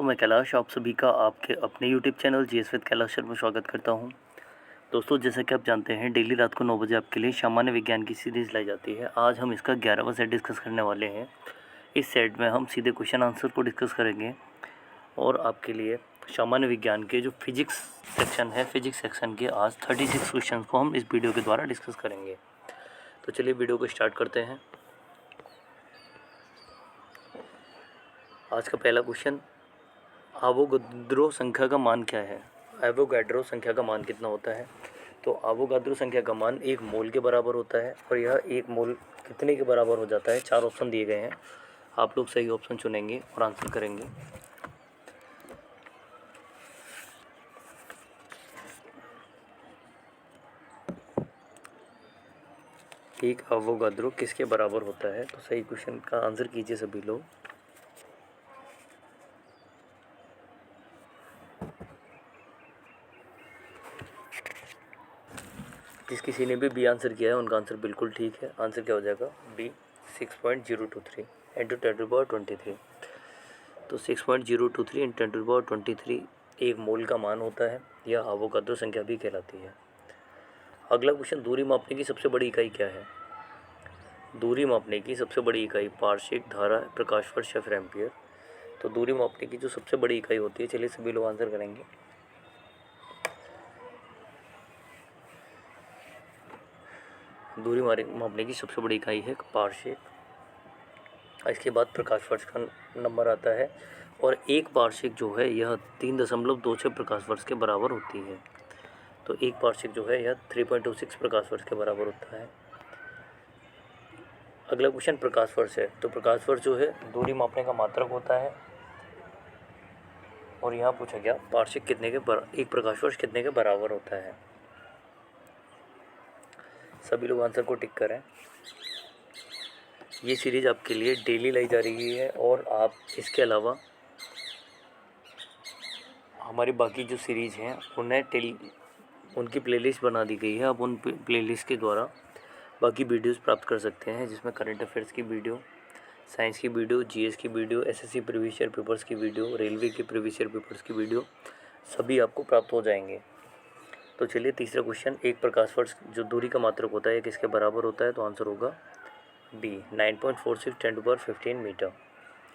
दोस्तों, मैं कैलाश आप सभी का आपके अपने YouTube channel GS with Kailash में स्वागत करता हूं। दोस्तों, जैसा कि आप जानते हैं, डेली रात को 9 बजे आपके लिए सामान्य विज्ञान की सीरीज़ लाई जाती है। आज हम इसका 11वां सेट डिस्कस करने वाले हैं। इस सेट में हम सीधे क्वेश्चन आंसर को डिस्कस करेंगे और आपके लिए सामान्य विज्ञान के जो फिजिक्स सेक्शन है, फिजिक्स सेक्शन के आज 36 क्वेश्चन को हम इस वीडियो के द्वारा डिस्कस करेंगे। तो चलिए वीडियो को स्टार्ट करते हैं। आज का पहला क्वेश्चन, आवोगाद्रो संख्या का मान क्या है? एवोगाड्रो संख्या का मान कितना होता है? तो आवोगाद्रो संख्या का मान 1 मोल के बराबर होता है। और यह 1 मोल कितने के बराबर हो जाता है? 4 ऑप्शन दिए गए हैं, आप लोग सही ऑप्शन चुनेंगे और आंसर करेंगे। एक आवोगाद्रो किसके बराबर होता है? तो सही क्वेश्चन का आंसर कीजिए सभी लोग। जिस किसी ने भी बी आंसर किया है उनका आंसर बिल्कुल ठीक है। आंसर क्या हो जाएगा? B 6.023 into 10⁻23। तो 6.023 इंटू 10⁻23 1 मोल का मान होता है। यह आवोगाद्रो संख्या भी कहलाती है। अगला क्वेश्चन, दूरी मापने की सबसे बड़ी इकाई क्या है? दूरी मापने की सबसे बड़ी इकाई पारसेक, धारा, प्रकाश वर्ष या फिर एम्पियर। तो दूरी मापने की जो सबसे बड़ी इकाई होती है, चलिए सभी लोग आंसर करेंगे। दूरी मापने की सबसे बड़ी इकाई है पारसेक। इसके बाद प्रकाश वर्ष का नंबर आता है और एक पारसेक जो है यह 3.26 प्रकाश वर्ष के बराबर होती है। तो एक पारसेक जो है यह 3.26 प्रकाश वर्ष के बराबर होता है। अगला क्वेश्चन प्रकाश वर्ष है। तो प्रकाश वर्ष जो है दूरी मापने का मात्रक होता है। और यहाँ पूछा गया पारसेक कितने के एक प्रकाश वर्ष कितने के बराबर होता है। सभी लोग आंसर को टिक करें। ये सीरीज़ आपके लिए डेली लाई जा रही है और आप इसके अलावा हमारी बाकी जो सीरीज़ हैं उनकी प्लेलिस्ट बना दी गई है। आप उन प्लेलिस्ट के द्वारा बाकी वीडियोस प्राप्त कर सकते हैं, जिसमें करंट अफेयर्स की वीडियो, साइंस की वीडियो, जीएस की video, SSC previous year papers की वीडियो, रेलवे के प्रीवियस ईयर पेपर्स की वीडियो सभी आपको प्राप्त हो जाएंगे। तो चलिए तीसरा क्वेश्चन, एक प्रकाश वर्ष जो दूरी का मात्रक होता है किसके बराबर होता है? तो आंसर होगा बी 9.46 10⁻15 मीटर।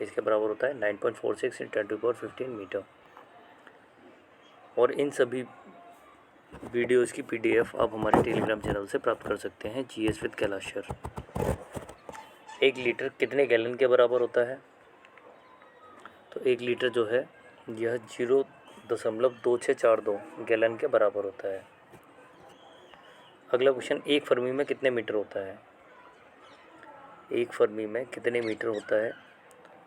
इसके बराबर होता है 9.46 × 10⁻15 मीटर। और इन सभी वीडियोज़ की PDF आप हमारे टेलीग्राम चैनल से प्राप्त कर सकते हैं, जीएस विद कैलाश। 1 लीटर कितने गैलन के बराबर होता है? तो 1 लीटर जो है यह 0.2642 गैलन के बराबर होता है। अगला क्वेश्चन, 1 फर्मी में कितने मीटर होता है? 1 फर्मी में कितने मीटर होता है?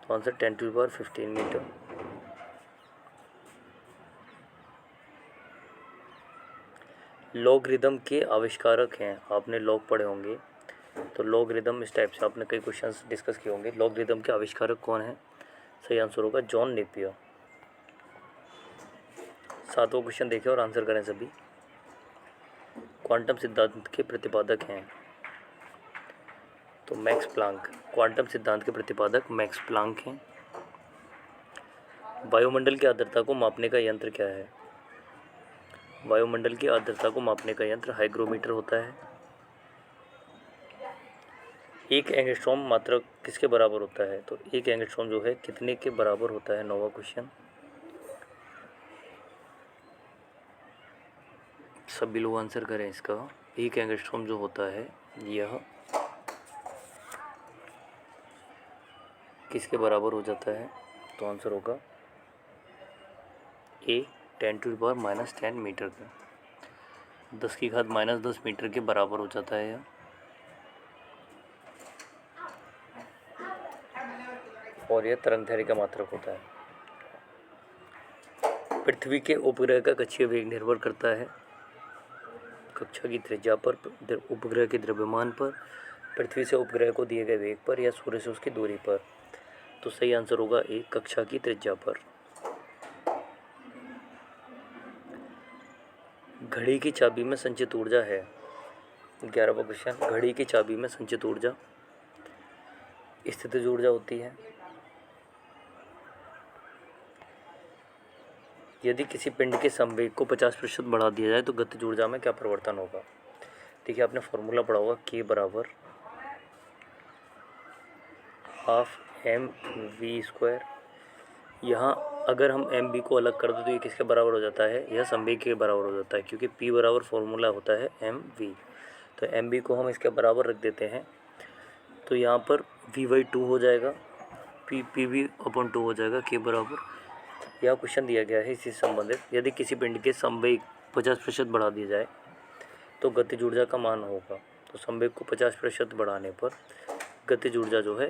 तो आंसर 10⁻15 मीटर। लॉगरिदम के आविष्कारक हैं, आपने लॉग पढ़े होंगे, तो लॉगरिदम इस टाइप से आपने कई क्वेश्चंस डिस्कस किए होंगे। लॉगरिदम के आविष्कारक कौन है? सही आंसर होगा जॉन नेपियर। 7वां क्वेश्चन देखें और आंसर करें सभी। क्वांटम सिद्धांत के प्रतिपादक हैं तो मैक्स प्लांक। क्वांटम सिद्धांत के प्रतिपादक मैक्स प्लांक हैं। वायुमंडल की आर्द्रता को मापने का यंत्र क्या है? वायुमंडल की आर्द्रता को मापने का यंत्र हाइग्रोमीटर होता है। 1 एंगस्ट्रॉम मात्रक किसके बराबर होता है? तो 1 एंगस्ट्रॉम जो है कितने के बराबर होता है? 9वां क्वेश्चन। सभी लोग आंसर करें इसका। 1 एंगस्ट्रॉम जो होता है यह किसके बराबर हो जाता है? तो आंसर होगा ए 10⁻−10 मीटर का। 10⁻−10 मीटर के बराबर हो जाता है यह। और यह तरंगदैर्घ्य का मात्रक होता है। पृथ्वी के उपग्रह का कक्षीय वेग निर्भर करता है कक्षा की त्रिज्या पर, उपग्रह के द्रव्यमान पर, पृथ्वी से उपग्रह को दिए गए वेग पर या सूर्य से उसकी दूरी पर। तो सही आंसर होगा ए कक्षा की त्रिज्या पर। घड़ी की चाबी में संचित ऊर्जा है। 11वां क्वेश्चन, घड़ी की चाबी में संचित ऊर्जा स्थितिज ऊर्जा होती है। यदि किसी पिंड के संवेग को 50% बढ़ा दिया जाए तो गतिज ऊर्जा में क्या परिवर्तन होगा। देखिए आपने फॉर्मूला पढ़ा होगा k बराबर हाफ एम वी स्क्वायर। यहाँ अगर हम एम बी को अलग कर दें तो ये किसके बराबर हो जाता है, यह संवेग के बराबर हो जाता है, क्योंकि p बराबर फॉर्मूला होता है एम वी। तो एम बी को हम इसके बराबर रख देते हैं, तो यहाँ पर v/2 हो जाएगा, पी वी अपॉन 2 हो जाएगा k बराबर। यह क्वेश्चन दिया गया है इसी से संबंधित, यदि किसी पिंड के संवेग 50% बढ़ा दिया जाए तो गतिज ऊर्जा का मान होगा। तो संवेग को 50% बढ़ाने पर गतिज ऊर्जा जो है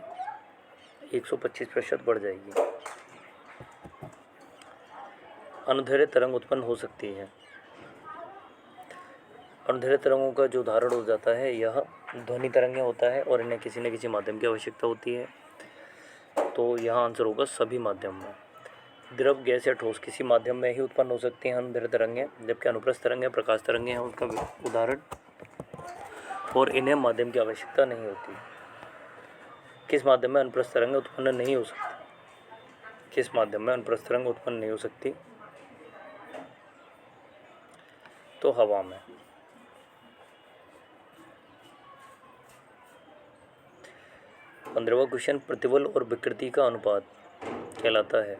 125% बढ़ जाएगी। अनुदैर्ध्य तरंग उत्पन्न हो सकती है। अनुदैर्ध्य तरंगों का जो उदाहरण हो जाता है यह ध्वनि तरंगें होता है और इन्हें किसी न किसी माध्यम की आवश्यकता होती है। तो यहाँ आंसर होगा सभी माध्यम में। द्रव, गैस या ठोस किसी माध्यम में ही उत्पन्न हो सकती हैं अनुदैर्ध्य तरंगें, जबकि अनुप्रस्थ तरंगें, प्रकाश तरंगें हैं उसका उदाहरण, और इन्हें माध्यम की आवश्यकता नहीं होती। किस माध्यम में अनुप्रस्थ तरंगें उत्पन्न नहीं हो सकती, किस माध्यम में अनुप्रस्थ तरंग उत्पन्न नहीं हो सकती, तो हवा में। पंद्रहवां क्वेश्चन प्रतिबल और विकृति का अनुपात कहलाता है।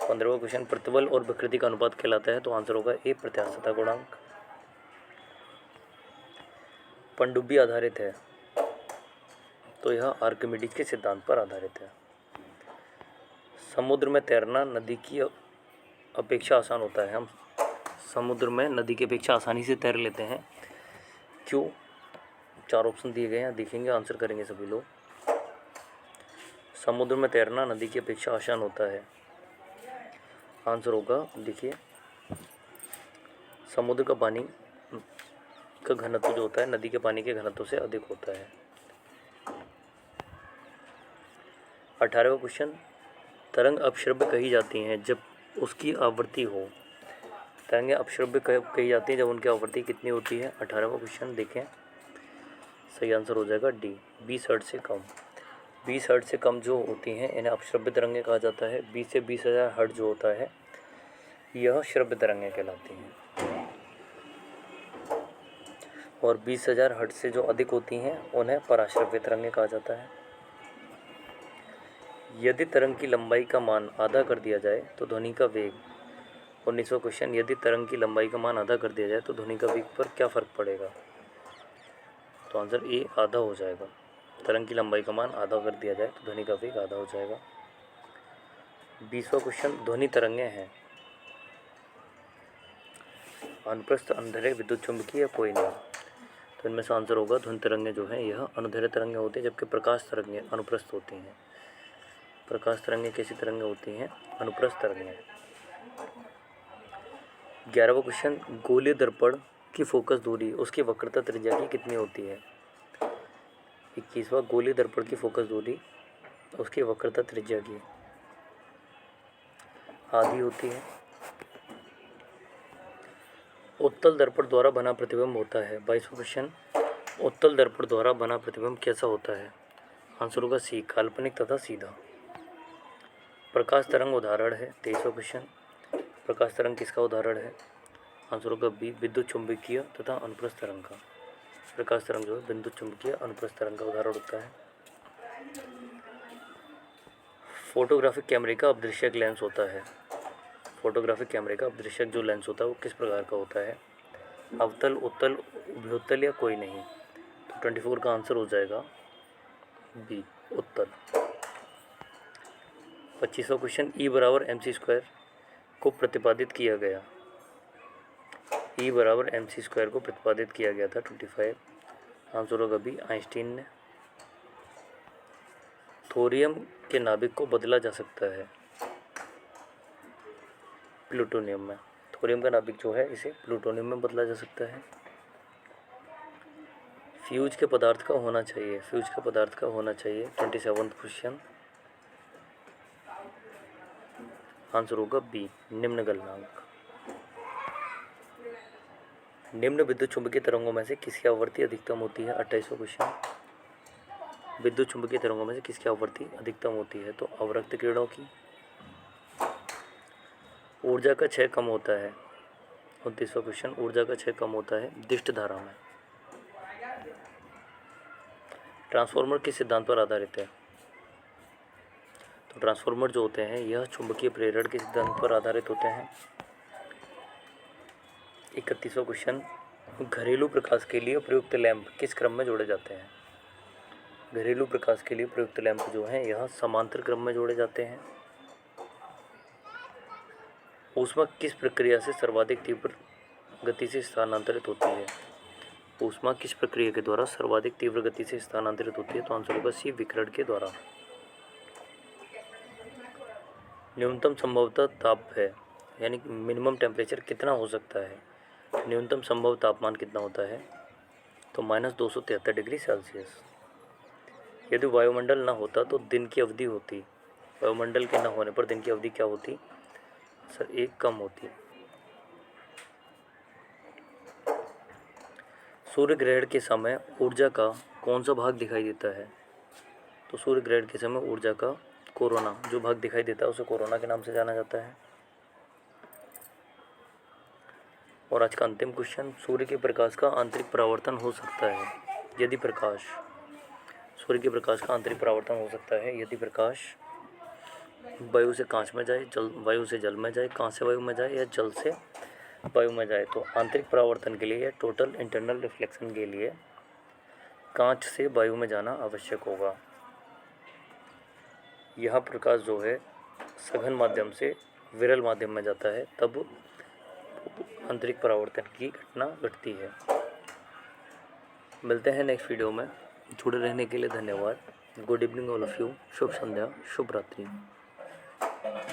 15वां क्वेश्चन प्रतिबल और विकृति का अनुपात कहलाता है, तो आंसर होगा ए प्रत्यास्थता गुणांक। पनडुब्बी आधारित है, तो यह आर्किमिडीज के सिद्धांत पर आधारित है। समुद्र में तैरना नदी की अपेक्षा आसान होता है। हम समुद्र में नदी की अपेक्षा आसानी से तैर लेते हैं, क्यों। 4 ऑप्शन दिए गए हैं, देखेंगे, आंसर करेंगे सभी लोग। समुद्र में तैरना नदी की अपेक्षा आसान होता है, आंसर होगा, देखिए, समुद्र का पानी का घनत्व जो होता है नदी के पानी के घनत्व से अधिक होता है। 18वां क्वेश्चन तरंग अपश्रव्य कही जाती हैं जब उसकी आवृत्ति हो। तरंगें अपश्रव्य कही जाती हैं जब उनकी आवृत्ति कितनी होती है। 18वां क्वेश्चन देखें, सही आंसर हो जाएगा डी, 20 हर्ट्ज से कम। 20 हर्ट्ज से कम जो होती हैं इन्हें अपश्रव्य तरंगें कहा जाता है। 20 से 20,000 हर्ट्ज जो होता है यह श्रव्य तरंगें कहलाती हैं, और 20,000 हर्ट्ज से जो अधिक होती हैं उन्हें पराश्रव्य तरंगें कहा जाता है। यदि तरंग की लंबाई का मान आधा कर दिया जाए तो ध्वनि का वेग। 19वां क्वेश्चन, यदि तरंग की लंबाई का मान आधा कर दिया जाए तो ध्वनि का वेग पर क्या फ़र्क पड़ेगा। तो आंसर ए आधा हो जाएगा। तरंग की लंबाई का मान आधा कर दिया जाए तो ध्वनि का वेग आधा हो जाएगा। 20वां क्वेश्चन, ध्वनि तरंगें हैं अनुप्रस्थ, अनुदैर्ध्य, विद्युत चुम्बकीय या कोई नहीं। तो इनमें से आंसर होगा ध्वनि तरंगें जो हैं यह अनुदैर्ध्य तरंगें होती हैं, जबकि प्रकाश तरंगें अनुप्रस्थ होती हैं। प्रकाश तरंगें कैसी तरंगें होती हैं, अनुप्रस्थ तरंगें। 11वां क्वेश्चन, गोलीय दर्पण की फोकस दूरी उसकी वक्रता त्रिज्या की कितनी होती है। 21वां, गोलीय दर्पण की फोकस दूरी उसकी वक्रता त्रिज्या की आधी होती है। उत्तल दर्पण द्वारा बना प्रतिबिंब होता है। 22वां क्वेश्चन, उत्तल दर्पण द्वारा बना प्रतिबिंब कैसा होता है। आंसर होगा सी, काल्पनिक तथा सीधा। प्रकाश तरंग उदाहरण है। 23वां क्वेश्चन, प्रकाश तरंग किसका उदाहरण है। आंसर होगा बी, विद्युत चुम्बकीय तथा अनुप्रस्थ तरंग का। प्रकाश तरंग जो है विद्युत चुम्बकीय अनुप्रस्थ तरंग का उदाहरण होता है। फोटोग्राफिक कैमरे का अपदृश्यक लेंस होता है। फोटोग्राफिक कैमरे का अपदृश्यक जो लेंस होता है वो किस प्रकार का होता है, अवतल, उत्तल, उभयोत्तल या कोई नहीं। तो 24 का आंसर हो जाएगा बी, उत्तल। 25वां क्वेश्चन, ई बराबर mc² को प्रतिपादित किया गया। ई बराबर mc² को प्रतिपादित किया गया था 25। आंसर होगा बी, आइंस्टीन ने। थोरियम के नाभिक को बदला जा सकता है प्लूटोनियम में। थोरियम का नाभिक जो है इसे प्लूटोनियम में बदला जा सकता है। फ्यूज के पदार्थ का होना चाहिए, फ्यूज का पदार्थ का होना चाहिए। 27वां क्वेश्चन, आंसर होगा बी, निम्न गलनांक। निम्न विद्युत चुम्बकीय तरंगों में से किसकी आवृत्ति अधिकतम होती है। 28वां क्वेश्चन, विद्युत चुम्बकीय तरंगों में से किसकी आवृत्ति अधिकतम होती है। तो अवरक्त किरणों की। ऊर्जा का क्षय कम होता है। 29वां क्वेश्चन, ऊर्जा का क्षय कम होता है दिष्ट धारा में। ट्रांसफार्मर किस सिद्धांत पर आधारित है? तो ट्रांसफार्मर जो होते हैं यह चुंबकीय प्रेरण के सिद्धांत पर आधारित होते हैं। 31वां क्वेश्चन, घरेलू प्रकाश के लिए प्रयुक्त लैंप किस क्रम में जोड़े जाते हैं? घरेलू प्रकाश के लिए प्रयुक्त लैंप जो हैं यह समांतर क्रम में जोड़े जाते हैं। ऊष्मा किस प्रक्रिया से सर्वाधिक तीव्र गति से स्थानांतरित होती है? ऊष्मा किस प्रक्रिया के द्वारा सर्वाधिक तीव्र गति से स्थानांतरित होती है? तो आंसर होगा सी, विकिरण के द्वारा। न्यूनतम संभवतः ताप है, यानी मिनिमम टेम्परेचर कितना हो सकता है? न्यूनतम संभव तापमान कितना होता है? तो -273 डिग्री सेल्सियस। यदि वायुमंडल न होता तो दिन की अवधि होती, वायुमंडल के न होने पर दिन की अवधि क्या होती? सर 1 कम होती। सूर्य ग्रहण के समय ऊर्जा का कौन सा भाग दिखाई देता है? तो सूर्य ग्रहण के समय ऊर्जा का कोरोना जो भाग दिखाई देता है उसे कोरोना के नाम से जाना जाता है। और आज का अंतिम क्वेश्चन, सूर्य के प्रकाश का आंतरिक परावर्तन हो सकता है यदि प्रकाश, सूर्य के प्रकाश का आंतरिक परावर्तन हो सकता है यदि प्रकाश वायु से कांच में जाए, वायु से जल में जाए, कांच से वायु में जाए या जल से वायु में जाए। तो आंतरिक परावर्तन के लिए या टोटल इंटरनल रिफ्लेक्शन के लिए कांच से वायु में जाना आवश्यक होगा। यह प्रकाश जो है सघन माध्यम से विरल माध्यम में जाता है तब आंतरिक परावर्तन की घटना घटती है। मिलते हैं नेक्स्ट वीडियो में। जुड़े रहने के लिए धन्यवाद। Good evening all of you. शुभ संध्या, शुभ रात्रि।